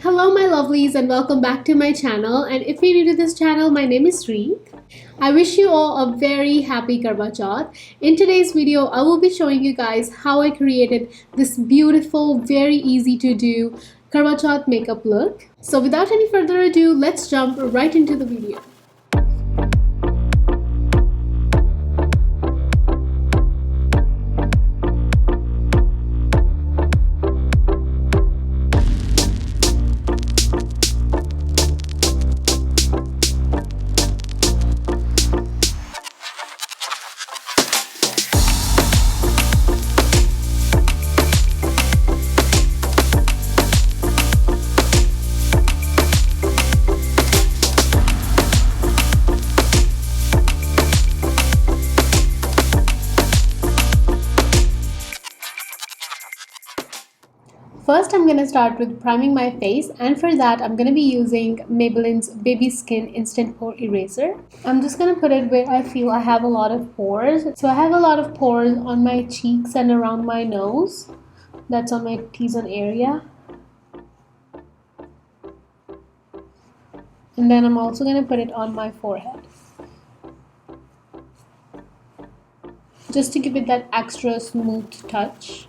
Hello my lovelies and welcome back to my channel, and if you're new to this channel, my name is Reet. I wish you all a very happy Karva Chauth. In today's video, I will be showing you guys how I created this beautiful, very easy to do Karva Chauth makeup look. So without any further ado, let's jump right into the video. First, I'm going to start with priming my face, and for that I'm going to be using Maybelline's Baby Skin Instant Pore Eraser. I'm just going to put it where I feel I have a lot of pores. So I have a lot of pores on my cheeks and around my nose. That's on my T-zone area. And then I'm also going to put it on my forehead, just to give it that extra smooth touch.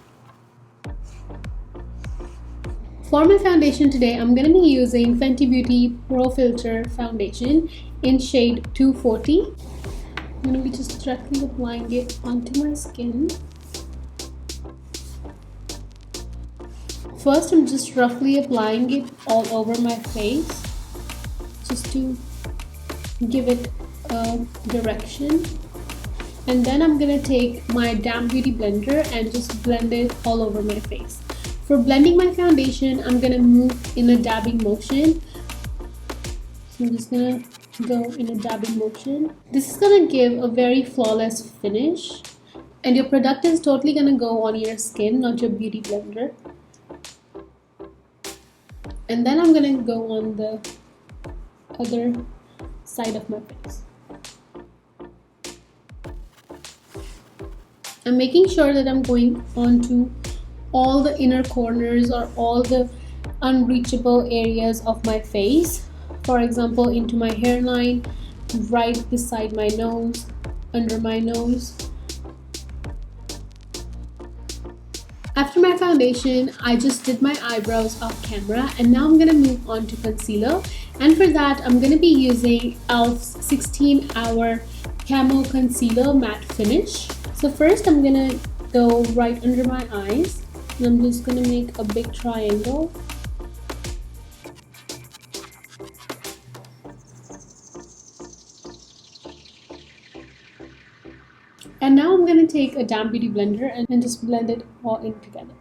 For my foundation today, I'm going to be using Fenty Beauty Pro Filtr foundation in shade 240. I'm going to be just directly applying it onto my skin. First, I'm just roughly applying it all over my face, just to give it a direction. And then I'm going to take my damp beauty blender and just blend it all over my face. For blending my foundation, I'm going to move in a dabbing motion. So I'm just going to go in a dabbing motion. This is going to give a very flawless finish. And your product is totally going to go on your skin, not your beauty blender. And then I'm going to go on the other side of my face. I'm making sure that I'm going onto all the inner corners or all the unreachable areas of my face. For example, into my hairline, right beside my nose, under my nose. After my foundation, I just did my eyebrows off camera, and now I'm gonna move on to concealer. And for that, I'm gonna be using e.l.f.'s 16-hour camo concealer matte finish. So first, I'm gonna go right under my eyes. And I'm just going to make a big triangle. And now I'm going to take a damp beauty blender and just blend it all in together.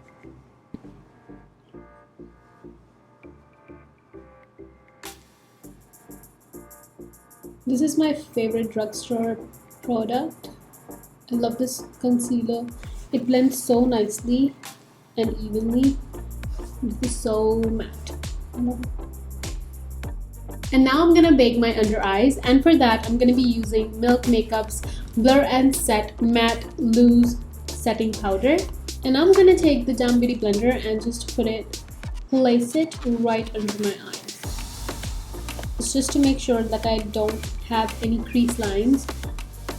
This is my favorite drugstore product. I love this concealer. It blends so nicely and evenly. This is so matte. I love it. And now I'm gonna bake my under eyes, and for that I'm gonna be using Milk Makeup's Blur and Set Matte Loose Setting Powder. And I'm gonna take the damp beauty blender and just place it right under my eyes. It's just to make sure that I don't have any crease lines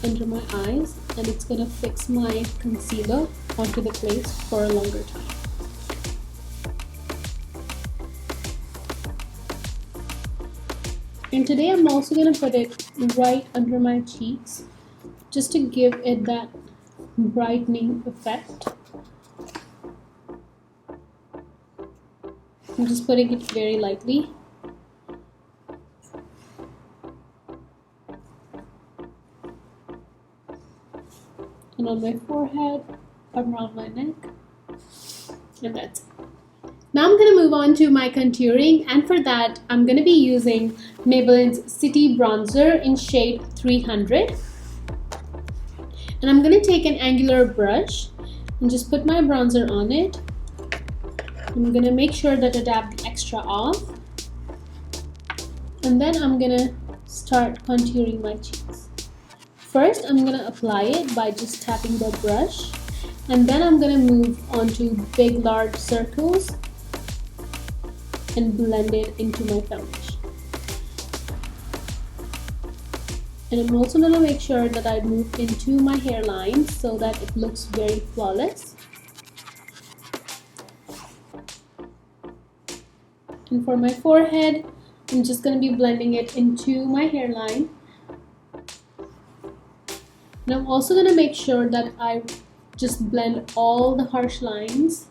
under my eyes, and it's gonna fix my concealer onto the place for a longer time. And today I'm also gonna put it right under my cheeks, just to give it that brightening effect. I'm just putting it very lightly. And on my forehead, around my neck, and that's it. Now I'm going to move on to my contouring, and for that I'm going to be using Maybelline's City bronzer in shade 300. And I'm going to take an angular brush and just put my bronzer on it. I'm going to make sure that I dab the extra off, and then I'm going to start contouring my cheeks. First, I'm going to apply it by just tapping the brush, and then I'm going to move on to big large circles and blend it into my foundation. And I'm also going to make sure that I move into my hairline so that it looks very flawless. And for my forehead, I'm just going to be blending it into my hairline. And I'm also going to make sure that I just blend all the harsh lines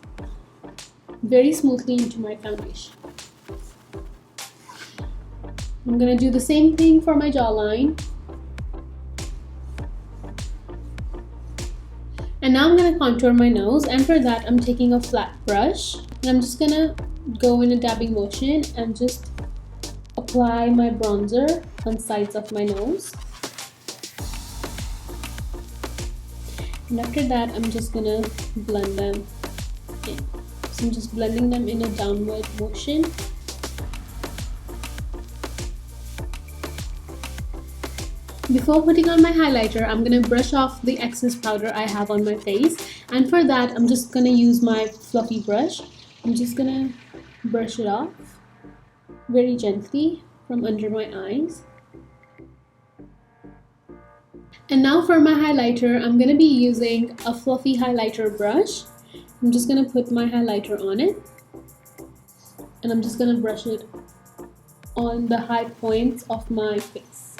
very smoothly into my foundation. I'm going to do the same thing for my jawline. And now I'm going to contour my nose, and for that I'm taking a flat brush and I'm just going to go in a dabbing motion and just apply my bronzer on sides of my nose. And after that I'm just going to blend them in. So I'm just blending them in a downward motion. Before putting on my highlighter, I'm going to brush off the excess powder I have on my face, and for that I'm just going to use my fluffy brush. I'm just going to brush it off very gently from under my eyes. And now for my highlighter, I'm going to be using a fluffy highlighter brush. I'm just going to put my highlighter on it, and I'm just going to brush it on the high points of my face.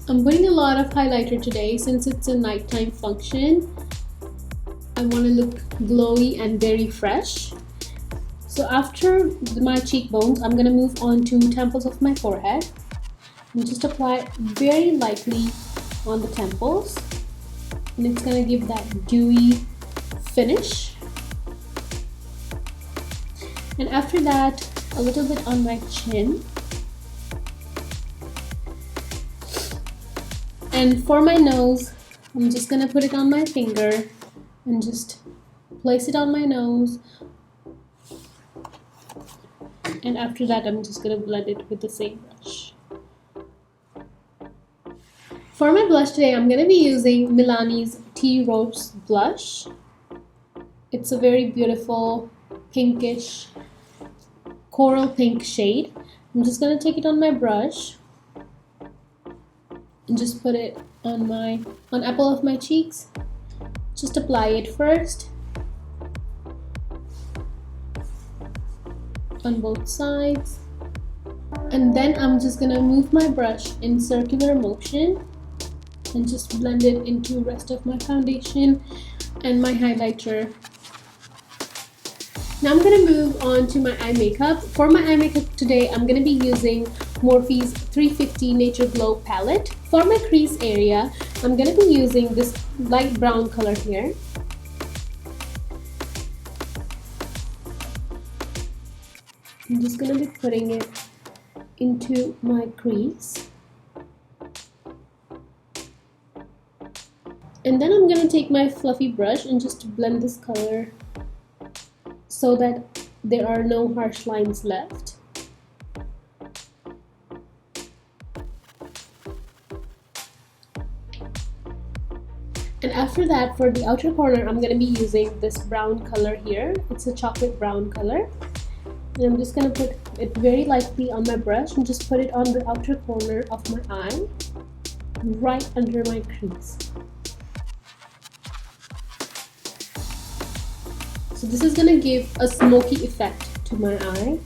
I'm putting a lot of highlighter today since it's a nighttime function. I want to look glowy and very fresh. So after my cheekbones, I'm going to move on to temples of my forehead and just apply very lightly on the temples, and it's going to give that dewy finish. And after that, a little bit on my chin. And for my nose, I'm just going to put it on my finger and just place it on my nose. And after that, I'm just going to blend it with the same brush. For my blush today, I'm going to be using Milani's Tea Rose Blush. It's a very beautiful pinkish coral pink shade. I'm just going to take it on my brush and just put it on apple of my cheeks. Just apply it first on both sides, and then I'm just gonna move my brush in circular motion and just blend it into the rest of my foundation and my highlighter. Now I'm going to move on to my eye makeup. For my eye makeup today, I'm going to be using Morphe's 350 Nature Glow palette. For my crease area, I'm going to be using this light brown color here. I'm just going to be putting it into my crease. And then I'm going to take my fluffy brush and just blend this color so that there are no harsh lines left. And after that, for the outer corner, I'm going to be using this brown color here. It's a chocolate brown color. And I'm just going to put it very lightly on my brush and just put it on the outer corner of my eye, right under my crease. So this is going to give a smoky effect to my eye.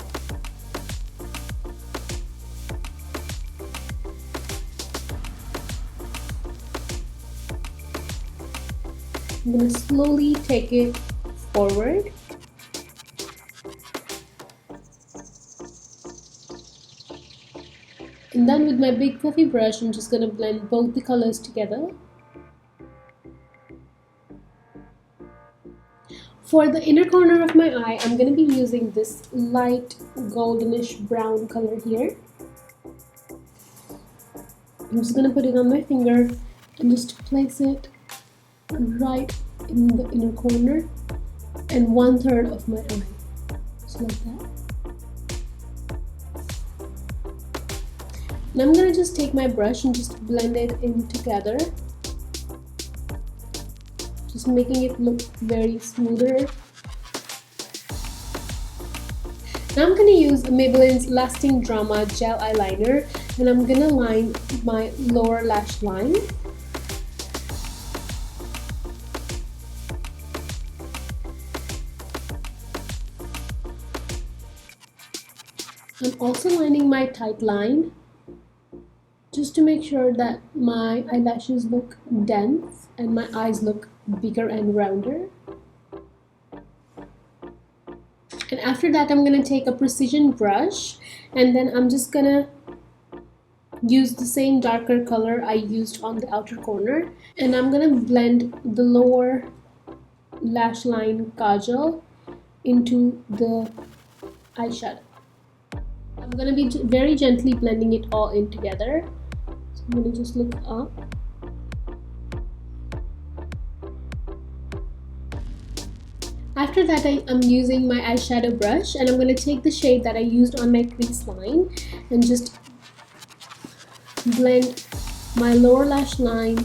I'm going to slowly take it forward. And then with my big fluffy brush, I'm just going to blend both the colors together. For the inner corner of my eye, I'm going to be using this light goldenish brown color here. I'm just going to put it on my finger and just place it right in the inner corner and 1/3 of my eye. Just like that. And I'm going to just take my brush and just blend it in together. Just making it look very smoother Now I'm gonna use Maybelline's Lasting Drama Gel Eyeliner, and I'm gonna line my lower lash line. I'm also lining my tight line just to make sure that my eyelashes look dense and my eyes look bigger and rounder. And after that, I'm gonna take a precision brush, and then I'm just gonna use the same darker color I used on the outer corner, and I'm gonna blend the lower lash line kajal into the eyeshadow. I'm gonna be very gently blending it all in together. So I'm gonna just look up. After that, I'm using my eyeshadow brush, and I'm going to take the shade that I used on my crease line and just blend my lower lash line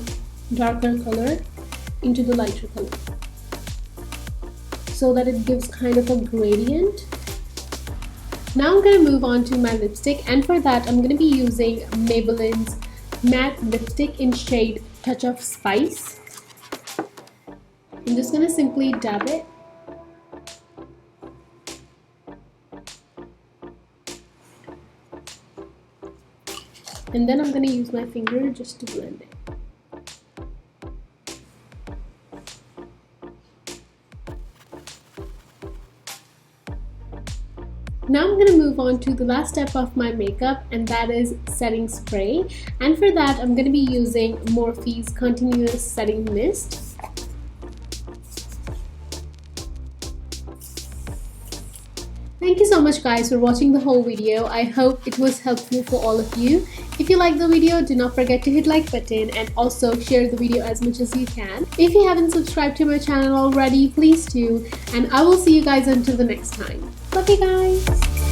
darker color into the lighter color so that it gives kind of a gradient. Now I'm going to move on to my lipstick, and for that I'm going to be using Maybelline's matte lipstick in shade Touch of Spice. I'm just going to simply dab it. And then I'm going to use my finger just to blend it. Now I'm going to move on to the last step of my makeup, and that is setting spray. And for that, I'm going to be using Morphe's Continuous Setting Mist. Thank you so much guys for watching the whole video. I hope it was helpful for all of you. If you liked the video, do not forget to hit like button and also share the video as much as you can. If you haven't subscribed to my channel already, please do, and I will see you guys until the next time. Love you guys!